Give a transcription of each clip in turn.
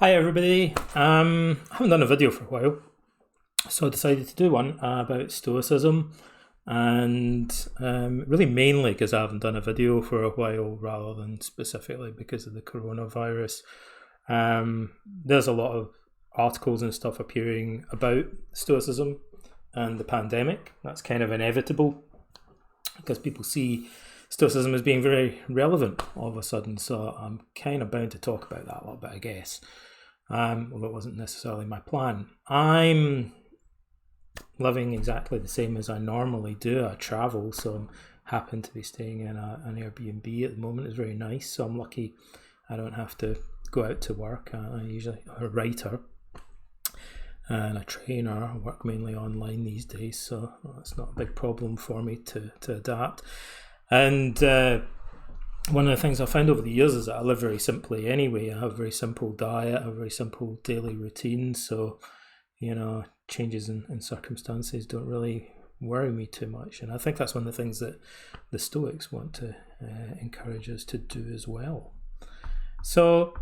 Hi everybody. I haven't done a video for a while, so I decided to do one about Stoicism, and really mainly because I haven't done a video for a while, rather than specifically because of the coronavirus. There's a lot of articles and stuff appearing about Stoicism and the pandemic. That's kind of inevitable because people see Stoicism as being very relevant all of a sudden. So I'm kind of bound to talk about that a little bit, I guess. Although it wasn't necessarily my plan. I'm living exactly the same as I normally do. I travel, so I happen to be staying in an Airbnb at the moment. It's very nice, so I'm lucky I don't have to go out to work. I'm usually a writer and a trainer. I work mainly online these days, so that's not a big problem for me to adapt. And one of the things I've found over the years is that I live very simply anyway. I have a very simple diet, I have a very simple daily routine, so, changes in circumstances don't really worry me too much. And I think that's one of the things that the Stoics want to encourage us to do as well. So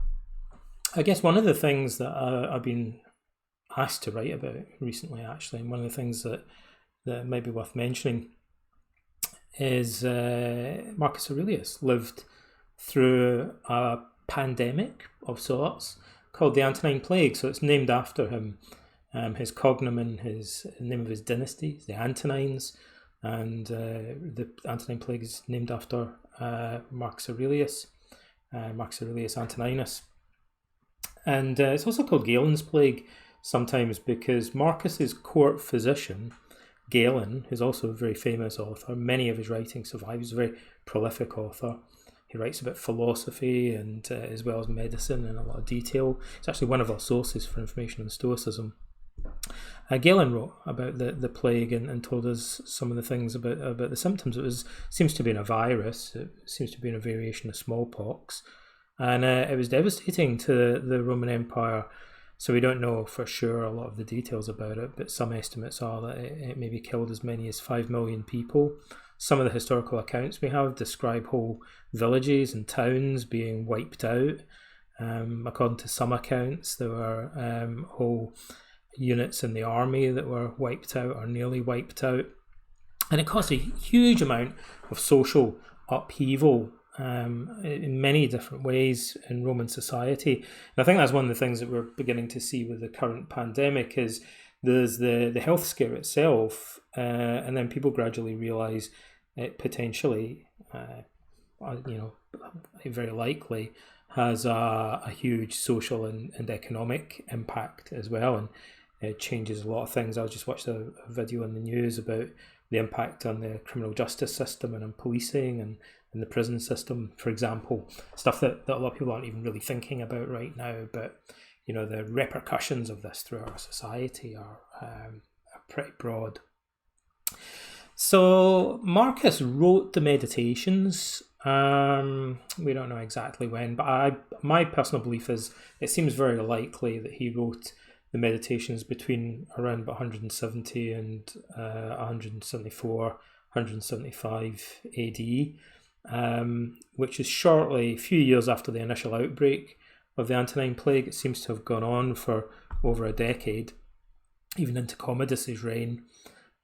I guess one of the things that I've been asked to write about recently, actually, and one of the things that might be worth mentioning is Marcus Aurelius lived through a pandemic of sorts called the Antonine Plague. So it's named after him. His cognomen, the name of his dynasty is the Antonines, and the Antonine Plague is named after Marcus Aurelius Antoninus. And it's also called Galen's Plague sometimes because Marcus's court physician, Galen, who's also a very famous author, many of his writings survive. He's a very prolific author. He writes about philosophy and as well as medicine in a lot of detail. It's actually one of our sources for information on Stoicism. Galen wrote about the plague and told us some of the things about the symptoms. Seems to be in a virus. It seems to be in a variation of smallpox, and it was devastating to the Roman Empire. So we don't know for sure a lot of the details about it, but some estimates are that it maybe killed as many as 5 million people. Some of the historical accounts we have describe whole villages and towns being wiped out. According to some accounts, there were whole units in the army that were wiped out or nearly wiped out. And it caused a huge amount of social upheaval in many different ways in Roman society. And I think that's one of the things that we're beginning to see with the current pandemic is there's the health scare itself, and then people gradually realise it potentially, very likely has a huge social and economic impact as well, and it changes a lot of things. I just watched a video on the news about the impact on the criminal justice system and on policing and in the prison system, for example, stuff that a lot of people aren't even really thinking about right now. But the repercussions of this through our society are pretty broad. So Marcus wrote the Meditations. We don't know exactly when, but my personal belief is it seems very likely that he wrote the Meditations between around 170 and 174, 175 AD. Which is shortly, a few years after the initial outbreak of the Antonine Plague. It seems to have gone on for over a decade, even into Commodus's reign,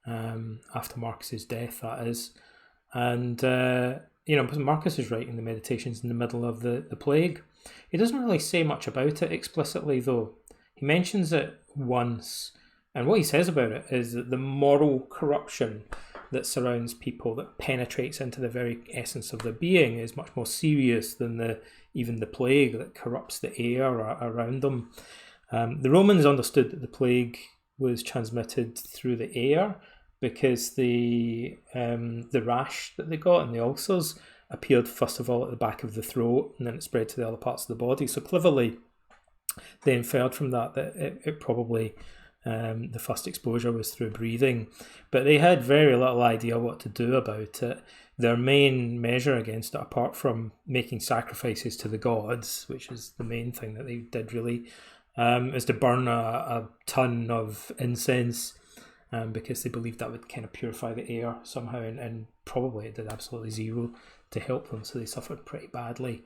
after Marcus's death, that is. And, Marcus is writing the Meditations in the middle of the plague. He doesn't really say much about it explicitly, though. He mentions it once, and what he says about it is that the moral corruption that surrounds people, that penetrates into the very essence of their being, is much more serious than even the plague that corrupts the air around them. The Romans understood that the plague was transmitted through the air because the rash that they got and the ulcers appeared first of all at the back of the throat, and then it spread to the other parts of the body. So cleverly, they inferred from that it probably the first exposure was through breathing, but they had very little idea what to do about it. Their main measure against it, apart from making sacrifices to the gods, which is the main thing that they did really, is to burn a ton of incense, because they believed that would kind of purify the air somehow, and probably it did absolutely zero to help them, so they suffered pretty badly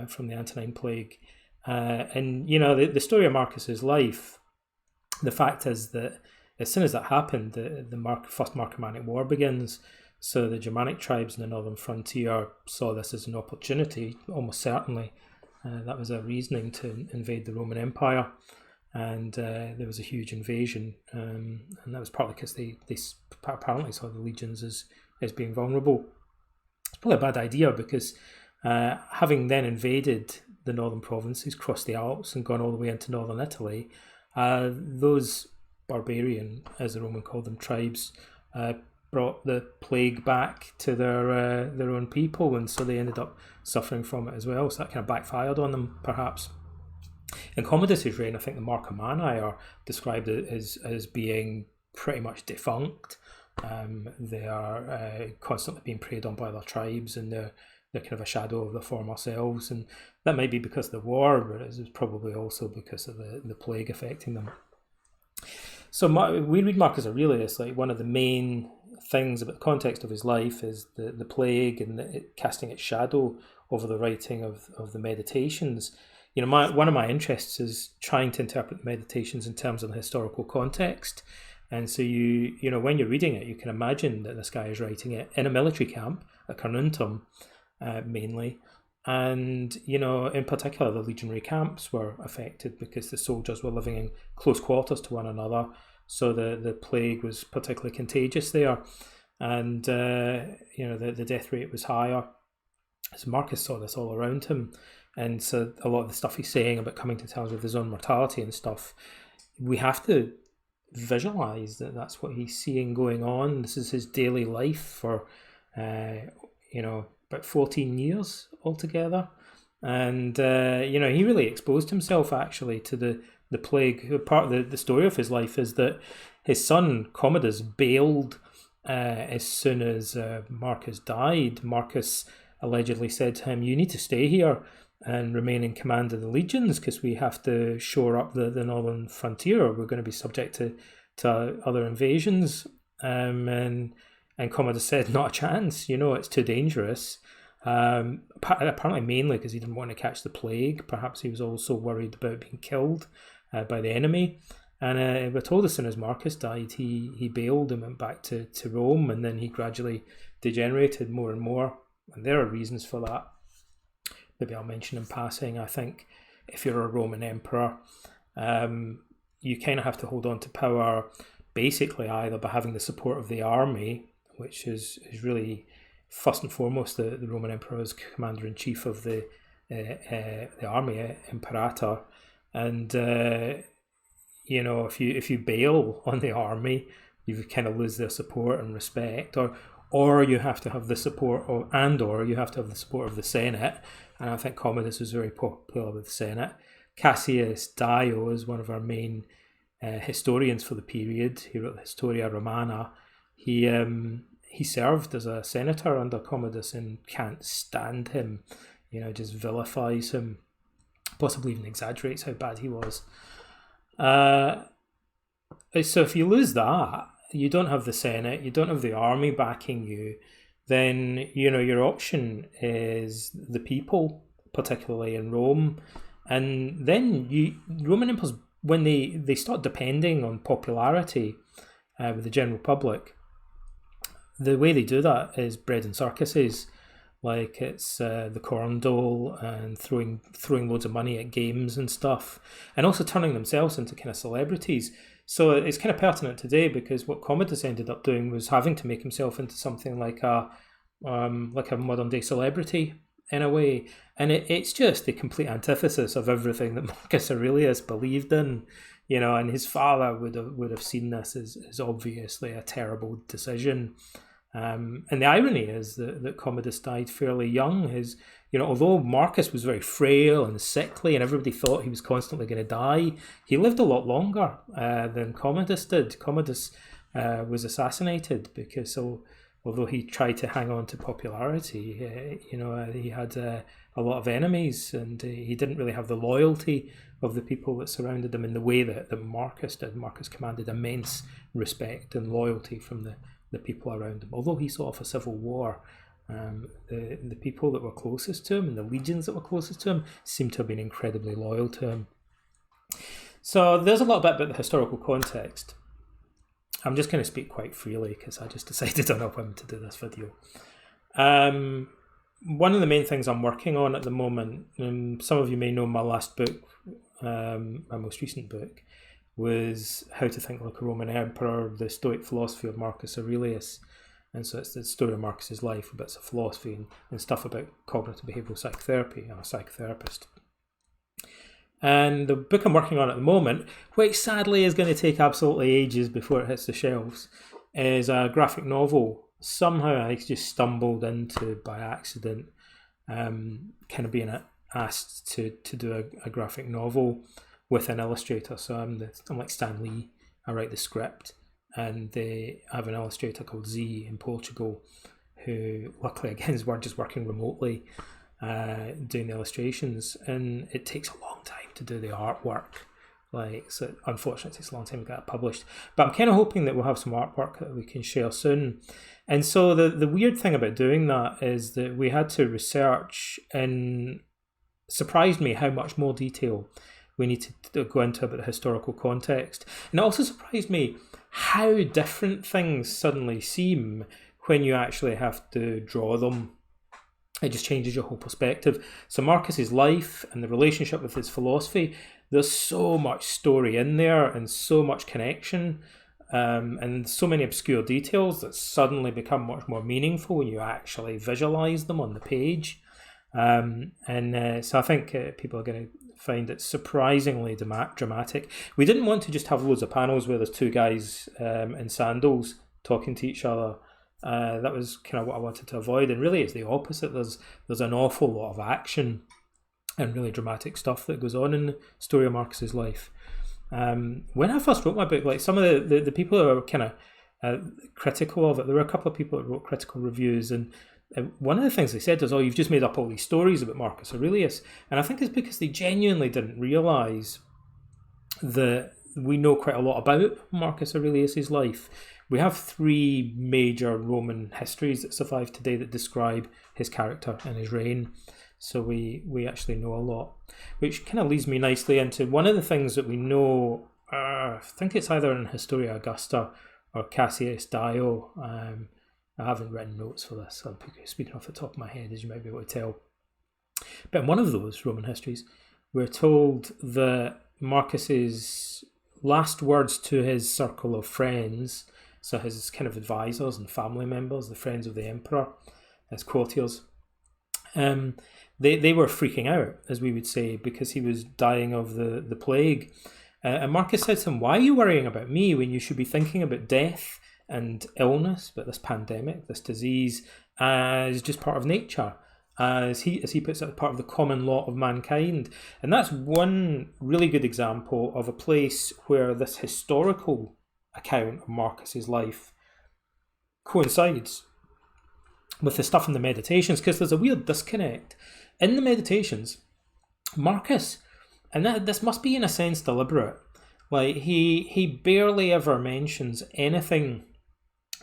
from the Antonine Plague. And the story of Marcus's life, the fact is that as soon as that happened, the first Marcomannic War begins. So the Germanic tribes in the northern frontier saw this as an opportunity, almost certainly. That was their reasoning to invade the Roman Empire. And there was a huge invasion. And that was partly because they apparently saw the legions as being vulnerable. It's probably a bad idea because having then invaded the northern provinces, crossed the Alps and gone all the way into northern Italy, those barbarian, as the Roman called them, tribes, brought the plague back to their own people, and so they ended up suffering from it as well. So that kind of backfired on them, perhaps. In Commodus's reign, I think the Marcomanni are described as being pretty much defunct. They are constantly being preyed on by their tribes, and they're kind of a shadow of their former selves, and that might be because of the war, but it's probably also because of the plague affecting them. So we read Marcus Aurelius, like one of the main things about the context of his life is the plague and it casting its shadow over the writing of the Meditations. One of my interests is trying to interpret the Meditations in terms of the historical context. And so when you're reading it, you can imagine that this guy is writing it in a military camp at Carnuntum, mainly. And, in particular, the legionary camps were affected because the soldiers were living in close quarters to one another. So the plague was particularly contagious there. And, the death rate was higher. So Marcus saw this all around him. And so a lot of the stuff he's saying about coming to terms with his own mortality and stuff, we have to visualize that that's what he's seeing going on. This is his daily life for, about 14 years altogether. And, he really exposed himself actually to the plague. Part of the story of his life is that his son Commodus bailed as soon as Marcus died. Marcus allegedly said to him, "You need to stay here and remain in command of the legions because we have to shore up the northern frontier, or we're going to be subject to other invasions." And Commodus said, "Not a chance, it's too dangerous." Apparently mainly because he didn't want to catch the plague. Perhaps he was also worried about being killed by the enemy. And we're told as soon as Marcus died, he bailed and went back to Rome, and then he gradually degenerated more and more. And there are reasons for that. Maybe I'll mention in passing. I think if you're a Roman emperor, you kind of have to hold on to power basically either by having the support of the army, which is really first and foremost the Roman emperor is commander-in-chief of the army, imperator, and if you bail on the army, you kind of lose their support and respect, or you have to have the support or you have to have the support of the Senate. And I think Commodus was very popular with the Senate. Cassius Dio is one of our main historians for the period. He wrote the Historia Romana. He served as a senator under Commodus and can't stand him, just vilifies him, possibly even exaggerates how bad he was. So if you lose that, you don't have the Senate, you don't have the army backing you, then, your option is the people, particularly in Rome. And then Roman emperors, when they start depending on popularity with the general public, the way they do that is bread and circuses, like it's the corn dole and throwing loads of money at games and stuff, and also turning themselves into kind of celebrities. So it's kind of pertinent today because what Commodus ended up doing was having to make himself into something like a modern day celebrity in a way, and it's just the complete antithesis of everything that Marcus Aurelius believed in. And his father would have seen this as obviously a terrible decision. And the irony is that Commodus died fairly young. Although Marcus was very frail and sickly and everybody thought he was constantly going to die, he lived a lot longer than Commodus did. Commodus was assassinated because although he tried to hang on to popularity, he had a lot of enemies, and he didn't really have the loyalty of the people that surrounded him in the way that Marcus did. Marcus commanded immense respect and loyalty from the people around him. Although he saw off a civil war, The people that were closest to him and the legions that were closest to him seem to have been incredibly loyal to him. So there's a little bit about the historical context. I'm just going to speak quite freely because I just decided on a whim to do this video. One of the main things I'm working on at the moment, some of you may know my last book, my most recent book, was How to Think Like a Roman Emperor, the Stoic philosophy of Marcus Aurelius. And so it's the story of Marcus's life, bits of philosophy and stuff about cognitive behavioural psychotherapy. I'm a psychotherapist. And the book I'm working on at the moment, which sadly is going to take absolutely ages before it hits the shelves, is a graphic novel. Somehow I just stumbled into by accident, kind of being asked to do a graphic novel with an illustrator. So I'm like Stan Lee. I write the script, and I have an illustrator called Z in Portugal, who luckily again is just working remotely, doing the illustrations, and it takes a long time to do the artwork. So unfortunately it takes a long time to get it published. But I'm kind of hoping that we'll have some artwork that we can share soon. And so the weird thing about doing that is that we had to research, and surprised me how much more detail we need to go into about the historical context. And it also surprised me how different things suddenly seem when you actually have to draw them. It just changes your whole perspective. So Marcus's life and the relationship with his philosophy, there's so much story in there and so much connection, and so many obscure details that suddenly become much more meaningful when you actually visualize them on the page. So I think people are going to find it surprisingly dramatic. We didn't want to just have loads of panels where there's two guys in sandals talking to each other. That was kind of what I wanted to avoid, and really it's the opposite. There's an awful lot of action and really dramatic stuff that goes on in the story of Marcus's life. When I first wrote my book, like some of the people that were kind of critical of it, there were a couple of people that wrote critical reviews, and one of the things they said was, "Oh, you've just made up all these stories about Marcus Aurelius," and I think it's because they genuinely didn't realise that we know quite a lot about Marcus Aurelius's life. We have three major Roman histories that survive today that describe his character and his reign. So we actually know a lot, which kind of leads me nicely into one of the things that we know. I think it's either in Historia Augusta or Cassius Dio. I haven't written notes for this. I'm speaking off the top of my head, as you might be able to tell. But in one of those Roman histories, we're told that Marcus's last words to his circle of friends, so his kind of advisors and family members, the friends of the emperor, his courtiers, they were freaking out, as we would say, because he was dying of the plague. And Marcus said to him, "Why are you worrying about me when you should be thinking about death and illness, but this pandemic, this disease, as just part of nature, as he puts it, part of the common law of mankind." And that's one really good example of a place where this historical account of Marcus's life coincides with the stuff in the Meditations, because there's a weird disconnect. In the Meditations, Marcus, and this must be in a sense deliberate, like he barely ever mentions anything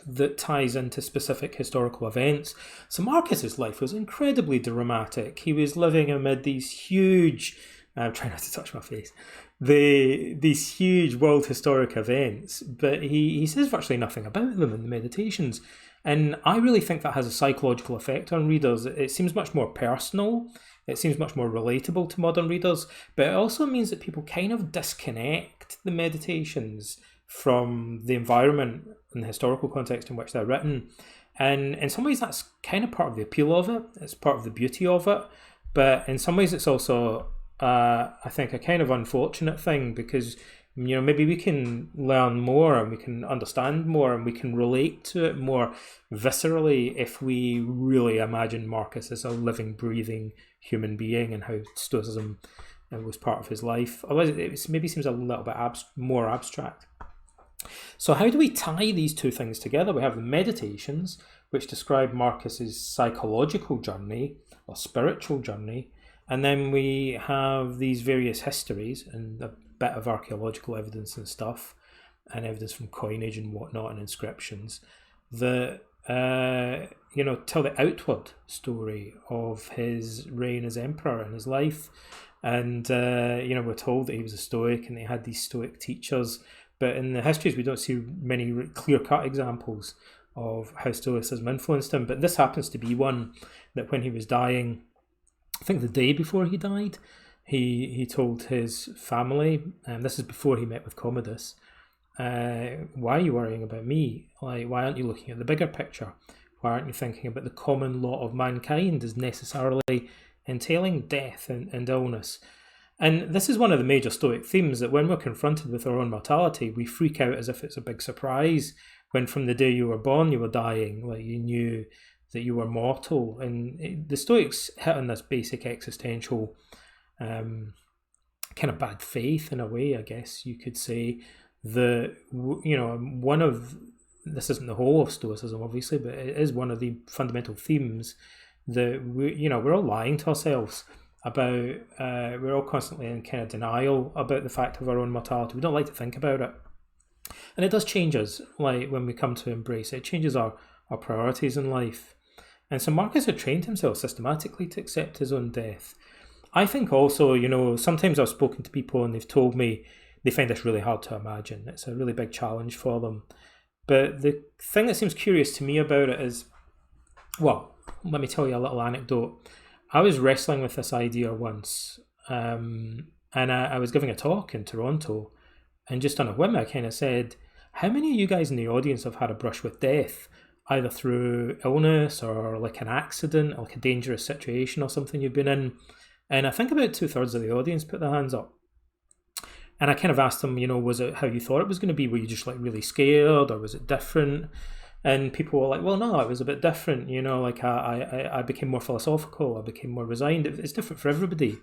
that ties into specific historical events. So Marcus's life was incredibly dramatic. He was living amid these huge, I'm trying not to touch my face, these huge world historic events, but he says virtually nothing about them in the Meditations. And I really think that has a psychological effect on readers. It seems much more personal. It seems much more relatable to modern readers, but it also means that people kind of disconnect the Meditations from the environment and the historical context in which they're written. And in some ways that's kind of part of the appeal of it. It's part of the beauty of it. But in some ways it's also, I think, a kind of unfortunate thing, because maybe we can learn more and we can understand more and we can relate to it more viscerally if we really imagine Marcus as a living, breathing human being and how Stoicism was part of his life. Otherwise, it maybe seems a little bit more abstract. So how do we tie these two things together? We have the Meditations, which describe Marcus's psychological journey or spiritual journey, and then we have these various histories and a bit of archaeological evidence and stuff, and evidence from coinage and whatnot and inscriptions that tell the outward story of his reign as emperor and his life. And, we're told that he was a Stoic and he had these Stoic teachers. But in the histories, we don't see many clear-cut examples of how Stoicism influenced him. But this happens to be one that when he was dying, I think the day before he died, he told his family, and this is before he met with Commodus, why are you worrying about me? Like, why aren't you looking at the bigger picture? Why aren't you thinking about the common lot of mankind as necessarily entailing death and illness? And this is one of the major Stoic themes, that when we're confronted with our own mortality, we freak out as if it's a big surprise, when from the day you were born you were dying, like you knew that you were mortal. And the Stoics hit on this basic existential kind of bad faith, in a way, I guess you could say, that, one of, this isn't the whole of Stoicism obviously, but it is one of the fundamental themes that we're all lying to ourselves about. We're all constantly in kind of denial about the fact of our own mortality. We don't like to think about it, and it does change us. Like when we come to embrace it, it changes our priorities in life. And so Marcus had trained himself systematically to accept his own death. I think also, sometimes I've spoken to people and they've told me they find this really hard to imagine. It's a really big challenge for them. But the thing that seems curious to me about it is, well, let me tell you a little anecdote. I was wrestling with this idea once, and I was giving a talk in Toronto, and just on a whim I kind of said, how many of you guys in the audience have had a brush with death, either through illness or like an accident, or like a dangerous situation or something you've been in? And I think about 2/3 of the audience put their hands up. And I kind of asked them, was it how you thought it was going to be? Were you just like really scared, or was it different? And people were like, well, no, it was a bit different. Like I became more philosophical. I became more resigned. It's different for everybody.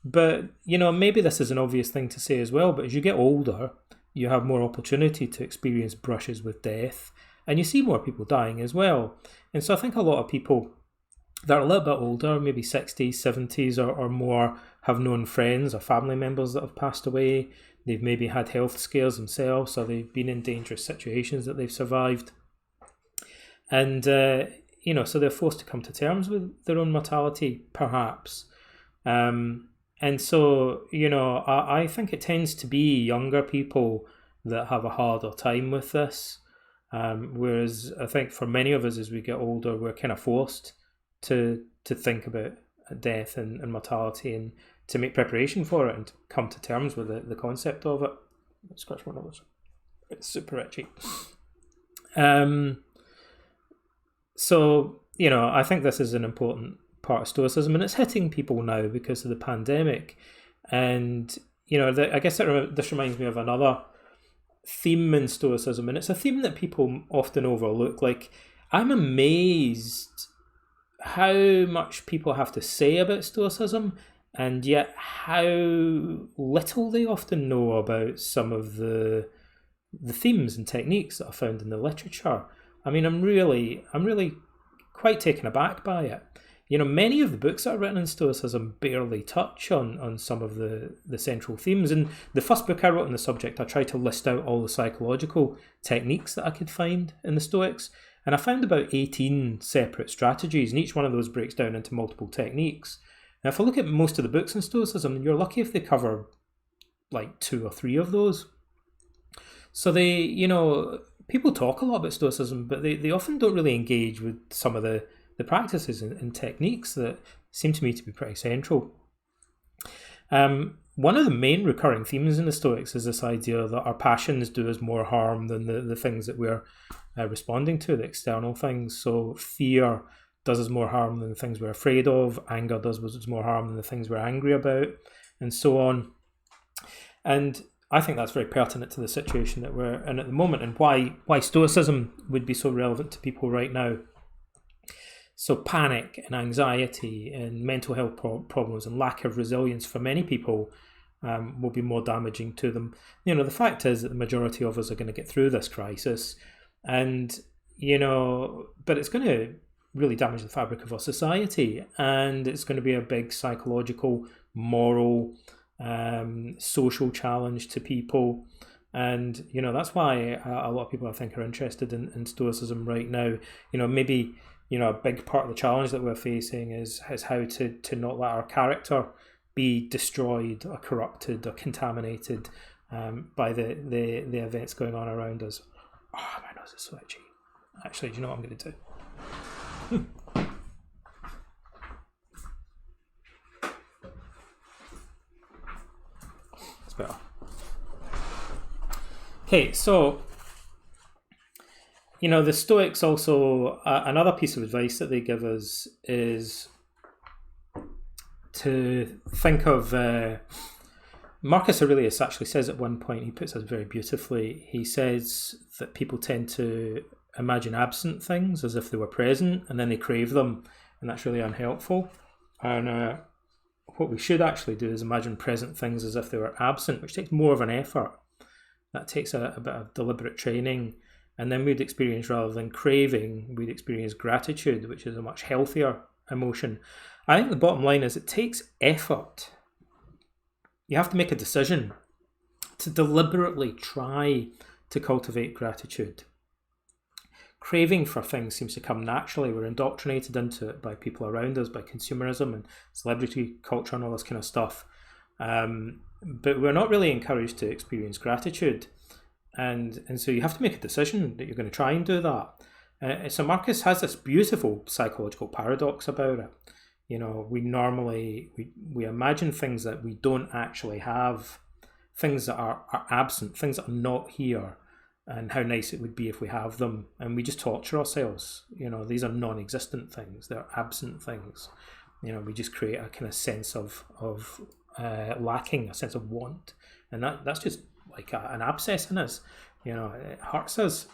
But, maybe this is an obvious thing to say as well, but as you get older, you have more opportunity to experience brushes with death, and you see more people dying as well. And so I think a lot of people that are a little bit older, maybe 60s, 70s or more, have known friends or family members that have passed away. They've maybe had health scares themselves, or they've been in dangerous situations that they've survived. And, so they're forced to come to terms with their own mortality, perhaps. And so, I think it tends to be younger people that have a harder time with this. Whereas I think for many of us, as we get older, we're kind of forced to think about death and mortality, and to make preparation for it, and to come to terms with the concept of it. Let's scratch one of those. It's super itchy. So, I think this is an important part of Stoicism, and it's hitting people now because of the pandemic. And, I guess this reminds me of another theme in Stoicism, and it's a theme that people often overlook. Like, I'm amazed how much people have to say about Stoicism, and yet how little they often know about some of the themes and techniques that are found in the literature. I mean, I'm really quite taken aback by it. Many of the books that are written in Stoicism barely touch on some of the central themes. And the first book I wrote on the subject, I tried to list out all the psychological techniques that I could find in the Stoics. And I found about 18 separate strategies, and each one of those breaks down into multiple techniques. Now, if I look at most of the books in Stoicism, you're lucky if they cover like 2 or 3 of those. So people talk a lot about Stoicism, but they often don't really engage with some of the practices and techniques that seem to me to be pretty central. One of the main recurring themes in the Stoics is this idea that our passions do us more harm than the things that we're responding to, the external things. So fear does us more harm than the things we're afraid of, anger does us more harm than the things we're angry about, and so on. And I think that's very pertinent to the situation that we're in at the moment, and why Stoicism would be so relevant to people right now. So panic and anxiety and mental health problems and lack of resilience for many people will be more damaging to them. The fact is that the majority of us are going to get through this crisis, and but it's going to really damage the fabric of our society, and it's going to be a big psychological, moral, social challenge to people. And, that's why a lot of people, I think, are interested in Stoicism right now. Maybe, a big part of the challenge that we're facing is how to not let our character be destroyed or corrupted or contaminated by the events going on around us. Oh, my nose is so itchy. Actually, do you know what I'm going to do? It's better. Okay, so, the Stoics also, another piece of advice that they give us is to think of, Marcus Aurelius actually says at one point, he puts this very beautifully, he says that people tend to imagine absent things as if they were present, and then they crave them, and that's really unhelpful. And what we should actually do is imagine present things as if they were absent, which takes more of an effort. That takes a bit of deliberate training, and then we'd experience, rather than craving, we'd experience gratitude, which is a much healthier emotion. I think the bottom line is it takes effort. You have to make a decision to deliberately try to cultivate gratitude. Craving for things seems to come naturally. We're indoctrinated into it by people around us, by consumerism and celebrity culture and all this kind of stuff. But we're not really encouraged to experience gratitude. And so you have to make a decision that you're going to try and do that. So Marcus has this beautiful psychological paradox about it. We normally, we imagine things that we don't actually have, things that are absent, things that are not here, and how nice it would be if we have them. And we just torture ourselves. These are non-existent things. They're absent things. We just create a kind of sense of lacking, a sense of want. And that's just like an abscess in us. It hurts us.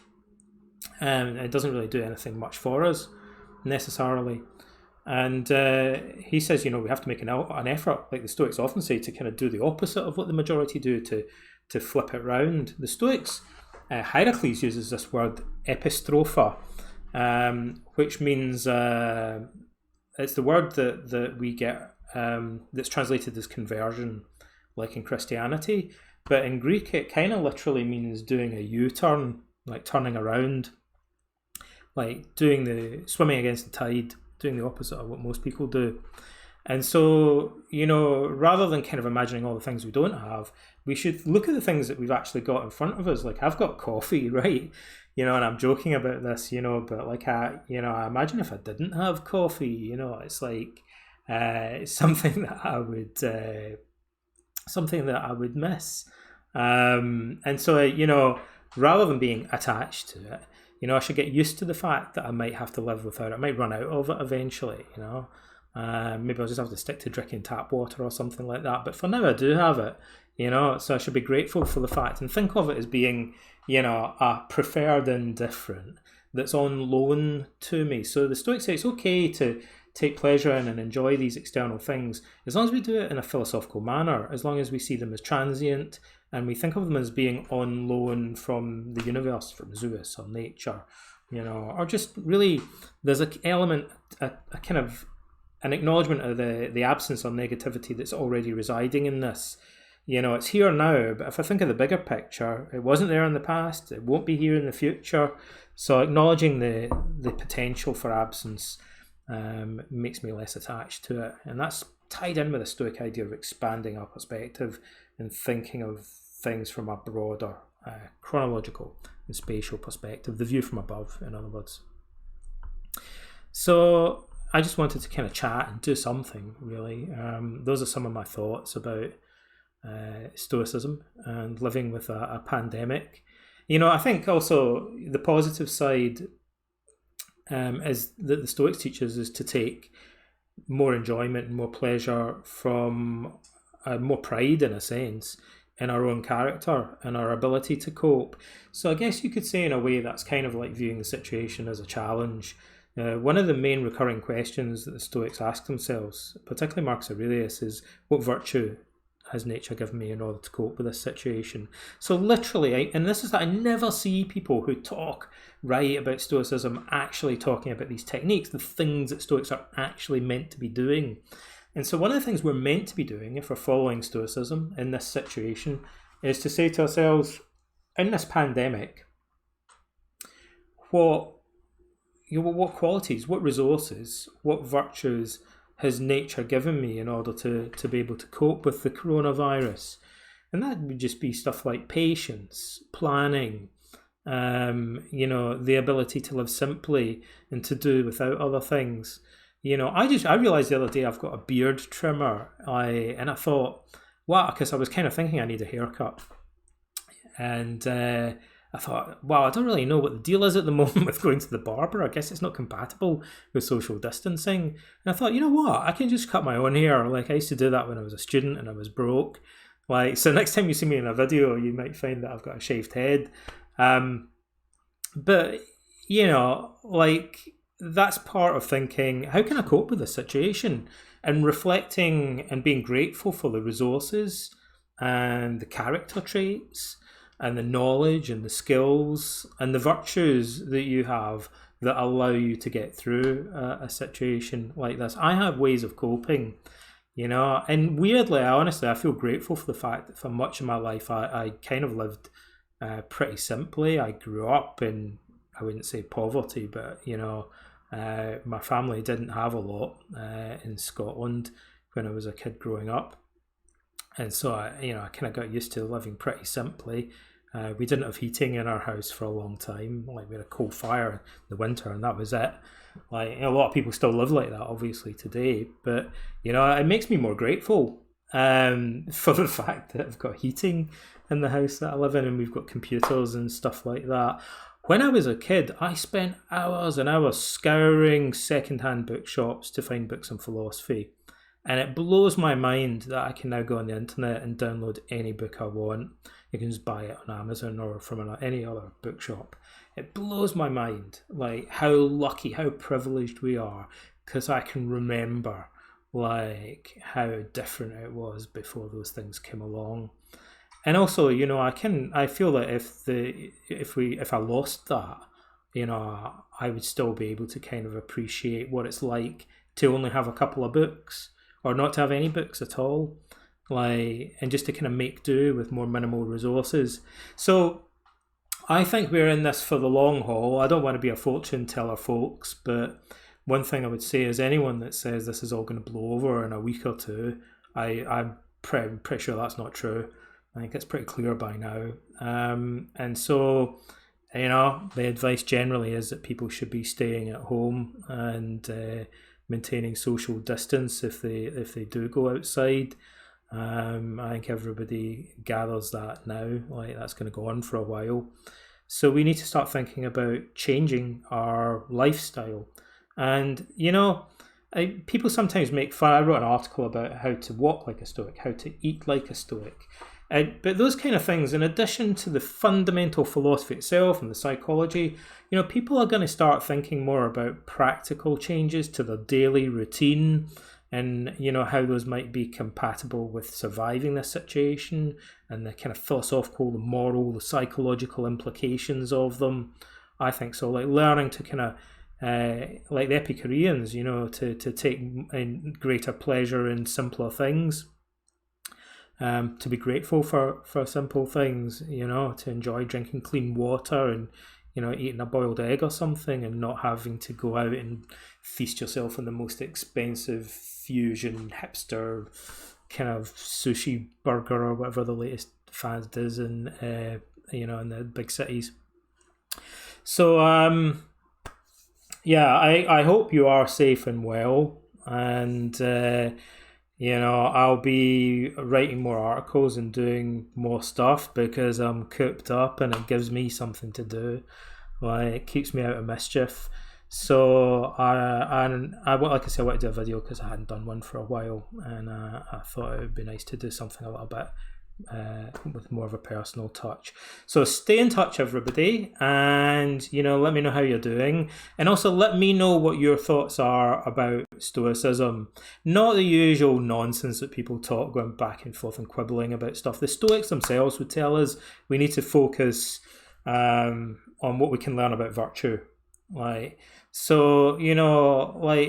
And it doesn't really do anything much for us, necessarily. And he says, we have to make an effort, like the Stoics often say, to kind of do the opposite of what the majority do, to flip it round. The Stoics, Hierocles uses this word epistropha, which means it's the word that we get that's translated as conversion, like in Christianity. But in Greek, it kind of literally means doing a U-turn, like turning around, like swimming against the tide, doing the opposite of what most people do. And so, rather than kind of imagining all the things we don't have, we should look at the things that we've actually got in front of us. Like, I've got coffee, right? And I'm joking about this, but like, I imagine if I didn't have coffee, it's like something that I would miss. And so, rather than being attached to it, I should get used to the fact that I might have to live without it. I might run out of it eventually, Maybe I'll just have to stick to drinking tap water or something like that. But for now, I do have it, so I should be grateful for the fact and think of it as being, a preferred indifferent that's on loan to me. So the Stoics say it's okay to take pleasure in and enjoy these external things, as long as we do it in a philosophical manner, as long as we see them as transient and we think of them as being on loan from the universe, from Zeus or nature, or just really there's an element, a kind of an acknowledgement of the absence or negativity that's already residing in this. It's here now, but if I think of the bigger picture, it wasn't there in the past, it won't be here in the future. So acknowledging the potential for absence makes me less attached to it. And that's tied in with the Stoic idea of expanding our perspective and thinking of things from a broader chronological and spatial perspective, the view from above, in other words. So I just wanted to kind of chat and do something, really. Those are some of my thoughts about Stoicism and living with a pandemic. I think also the positive side is that the Stoics teach us is to take more enjoyment and more pleasure from more pride, in a sense, in our own character and our ability to cope. So I guess you could say in a way that's kind of like viewing the situation as a challenge. One of the main recurring questions that the Stoics ask themselves, particularly Marcus Aurelius, is what virtue has nature given me in order to cope with this situation? So literally, I never see people who write about Stoicism actually talking about these techniques, the things that Stoics are actually meant to be doing. And so one of the things we're meant to be doing if we're following Stoicism in this situation is to say to ourselves, in this pandemic, what what qualities, what resources, what virtues has nature given me in order to be able to cope with the coronavirus? And that would just be stuff like patience, planning, the ability to live simply and to do without other things. I realized the other day I've got a beard trimmer. And I thought, wow, because I was kind of thinking I need a haircut. And I thought, wow, I don't really know what the deal is at the moment with going to the barber. I guess it's not compatible with social distancing. And I thought, you know what? I can just cut my own hair. Like, I used to do that when I was a student and I was broke. Like, so next time you see me in a video, you might find that I've got a shaved head. But, that's part of thinking, how can I cope with this situation? And reflecting and being grateful for the resources and the character traits and the knowledge and the skills and the virtues that you have that allow you to get through a situation like this. I have ways of coping, and weirdly, I feel grateful for the fact that for much of my life, I kind of lived pretty simply. I grew up in, I wouldn't say poverty, but, my family didn't have a lot in Scotland when I was a kid growing up. And so, I kind of got used to living pretty simply. We didn't have heating in our house for a long time. Like, we had a coal fire in the winter, and that was it. Like, a lot of people still live like that, obviously, today. But, it makes me more grateful for the fact that I've got heating in the house that I live in, and we've got computers and stuff like that. When I was a kid, I spent hours and hours scouring second-hand bookshops to find books on philosophy. And it blows my mind that I can now go on the internet and download any book I want. You can just buy it on Amazon or from any other bookshop. It blows my mind, like, how lucky, how privileged we are, because I can remember, like, how different it was before those things came along. And also, I feel that if I lost that, I would still be able to kind of appreciate what it's like to only have a couple of books, or not to have any books at all, and just to kind of make do with more minimal resources. So I think we're in this for the long haul. I don't want to be a fortune teller, folks, but one thing I would say is anyone that says this is all going to blow over in a week or two, I'm pretty sure that's not true. I think it's pretty clear by now. And so, the advice generally is that people should be staying at home and maintaining social distance if they do go outside. I think everybody gathers that now, like, that's going to go on for a while. So we need to start thinking about changing our lifestyle. And, people sometimes make fun. I wrote an article about how to walk like a Stoic, how to eat like a Stoic. But those kind of things, in addition to the fundamental philosophy itself and the psychology, people are going to start thinking more about practical changes to their daily routine and, how those might be compatible with surviving this situation and the kind of philosophical, the moral, the psychological implications of them. I think so. Like, learning to kind of, like the Epicureans, to take greater pleasure in simpler things. To be grateful for simple things, to enjoy drinking clean water and, eating a boiled egg or something and not having to go out and feast yourself on the most expensive fusion hipster kind of sushi burger or whatever the latest fad is in the big cities. So I hope you are safe and well, and I'll be writing more articles and doing more stuff because I'm cooped up and it gives me something to do. Like, it keeps me out of mischief. So I like I said, I want to do a video because I hadn't done one for a while, and I thought it would be nice to do something a little bit with more of a personal touch. So stay in touch, everybody, and let me know how you're doing, and also let me know what your thoughts are about Stoicism. Not the usual nonsense that people talk, going back and forth and quibbling about stuff. The Stoics themselves would tell us we need to focus on what we can learn about virtue.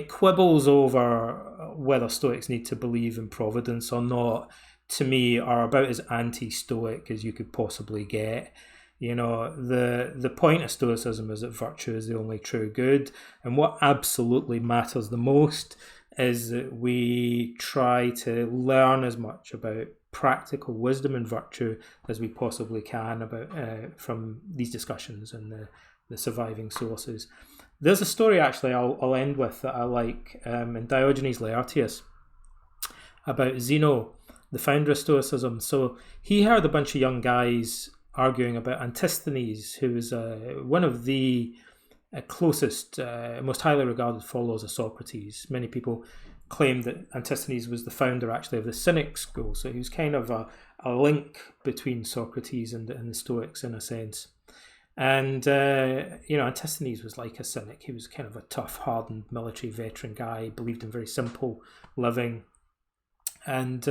Quibbles over whether Stoics need to believe in providence or not, to me, are about as anti-Stoic as you could possibly get. The point of Stoicism is that virtue is the only true good, and what absolutely matters the most is that we try to learn as much about practical wisdom and virtue as we possibly can about from these discussions and the surviving sources. There's a story actually I'll end with that I like in Diogenes Laertius about Zeno, the founder of Stoicism. So he heard a bunch of young guys arguing about Antisthenes, who was one of the closest, most highly regarded followers of Socrates. Many people claim that Antisthenes was the founder actually of the Cynic school, so he was kind of a link between Socrates and the Stoics in a sense. And Antisthenes was like a cynic. He was kind of a tough, hardened military veteran guy, believed in very simple living. And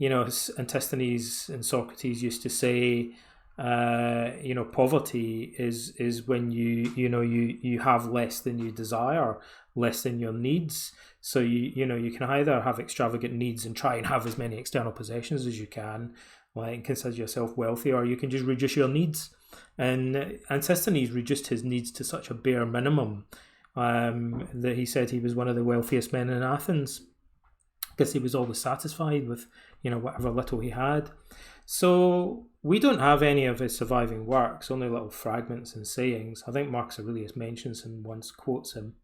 Antisthenes and Socrates used to say, poverty is when you have less than you desire, less than your needs. So you can either have extravagant needs and try and have as many external possessions as you can, and consider yourself wealthy, or you can just reduce your needs. And Antisthenes reduced his needs to such a bare minimum that he said he was one of the wealthiest men in Athens, because he was always satisfied with whatever little he had. So we don't have any of his surviving works, only little fragments and sayings. I think Marcus Aurelius mentions him once, quotes him.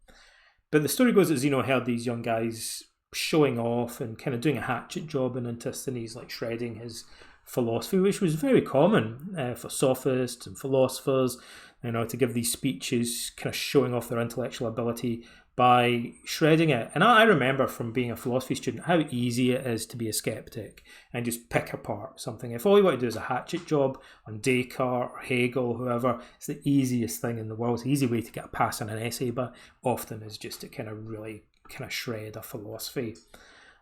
But the story goes that Zeno heard these young guys showing off and kind of doing a hatchet job in Antisthenes, like shredding his philosophy, which was very common for sophists and philosophers, to give these speeches, kind of showing off their intellectual ability by shredding it. And I remember from being a philosophy student how easy it is to be a skeptic and just pick apart something. If all you want to do is a hatchet job on Descartes or Hegel, whoever, it's the easiest thing in the world. It's an easy way to get a pass on an essay, but often is just to kind of shred a philosophy.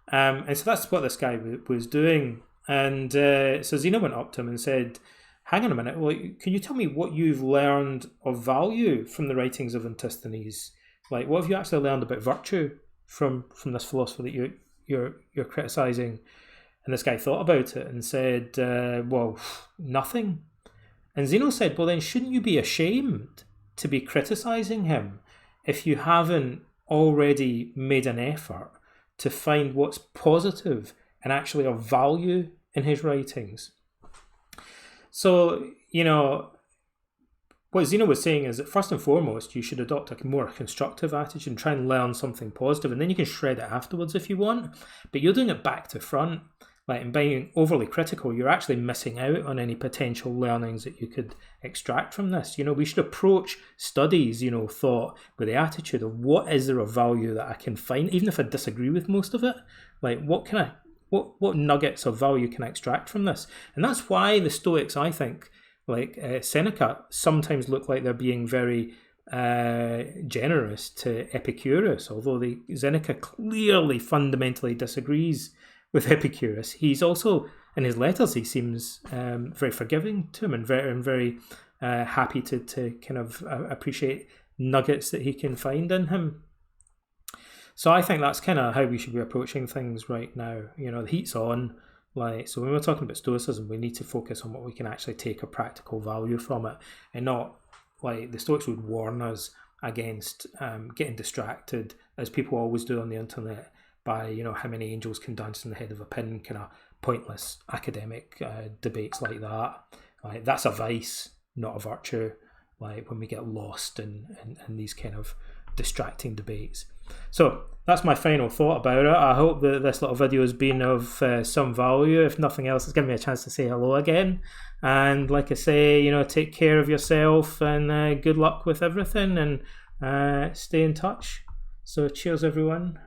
And so that's what this guy was doing. And so Zeno went up to him and said, hang on a minute, well, can you tell me what you've learned of value from the writings of Antisthenes? Like, what have you actually learned about virtue from this philosopher that you're criticizing? And this guy thought about it and said, well, nothing. And Zeno said, well, then shouldn't you be ashamed to be criticizing him if you haven't already made an effort to find what's positive and actually of value in his writings? So, what Zeno was saying is that first and foremost, you should adopt a more constructive attitude and try and learn something positive, and then you can shred it afterwards if you want. But you're doing it back to front, and being overly critical, you're actually missing out on any potential learnings that you could extract from this. We should approach studies, thought with the attitude of what is there of value that I can find, even if I disagree with most of it. What nuggets of value can I extract from this? And that's why the Stoics, I think, like Seneca, sometimes look like they're being very generous to Epicurus, although Seneca clearly fundamentally disagrees with Epicurus. He's also, in his letters, he seems very forgiving to him and very happy to kind of appreciate nuggets that he can find in him. So I think that's kind of how we should be approaching things right now. The heat's on. So when we're talking about Stoicism, we need to focus on what we can actually take a practical value from it, and not like the Stoics would warn us against getting distracted, as people always do on the internet, by how many angels can dance in the head of a pin, kind of pointless academic debates like that. That's a vice, not a virtue. When we get lost in these kind of distracting debates. So that's my final thought about it. I hope that this little video has been of some value. If nothing else, it's given me a chance to say hello again. And like I say, take care of yourself and good luck with everything, and stay in touch. So cheers, everyone.